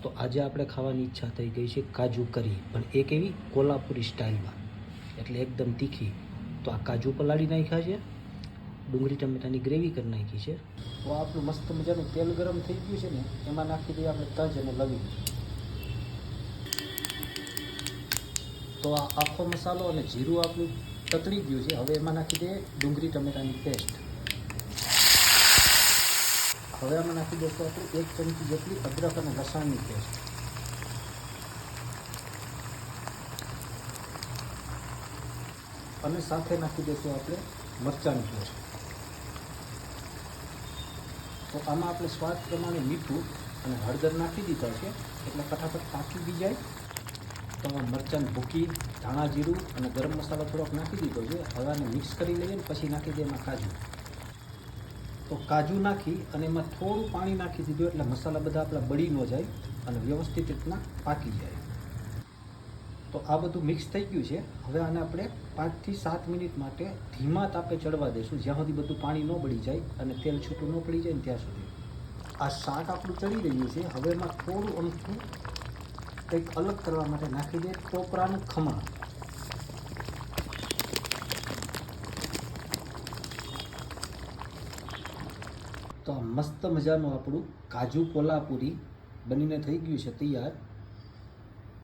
તો આજે આપણે ખાવાની ઈચ્છા થઈ ગઈ છે કાજુ કરી, પણ એક એવી કોલ્હાપુરી સ્ટાઇલમાં, એટલે એકદમ તીખી. તો આ કાજુ પલાળી નાખ્યા છે, ડુંગળી ટમેટાની ગ્રેવી કરી નાખી છે. તો આપણું મસ્ત મજાનું તેલ ગરમ થઈ ગયું છે ને, એમાં નાખી દઈએ આપણે તજ અને લવિંગ. તો આ આખો મસાલો અને જીરું આપણું તતડી ગયું છે. હવે એમાં નાખી દઈએ ડુંગળી ટમેટાની પેસ્ટ. હવે આમાં નાખી દઈશું આપણે 1 ચમચી જેટલી અદરક અને લસણની પેસ્ટ. અને સાથે નાખી દઈશું આપણે મરચાંની પેસ્ટ. તો આમાં આપણે સ્વાદ પ્રમાણે મીઠું અને હળદર નાખી દીધા છે, એટલે ફટાફટ પાકી બી જાય. તો મરચાં ભૂકી, ધાણા જીરું અને ગરમ મસાલો થોડોક નાખી દીધો છે. હવે આને મિક્સ કરી લઈએ ને પછી નાખી દઈએ એમાં કાજુ. તો કાજુ નાખી અને એમાં થોડું પાણી નાખી દીધું, એટલે મસાલા બધા આપણા બળી ન જાય અને વ્યવસ્થિત રીતના પાકી જાય. તો આ બધું મિક્સ થઈ ગયું છે. હવે આને આપણે 5 થી 7 મિનિટ માટે ધીમા તાપે ચડવા દઈશું, જ્યાં સુધી બધું પાણી ન બળી જાય અને તેલ છૂટું ન પડી જાય ને ત્યાં સુધી. આ શાક આપણું ચડી રહ્યું છે. હવે એમાં થોડું અમથું કંઈક અલગ કરવા માટે નાખી દઈએ ટોપરાનું ખમણ. તો આ મસ્ત મજાનું આપણું કાજુ કોલ્હાપુરી બનીને થઈ ગયું છે તૈયાર.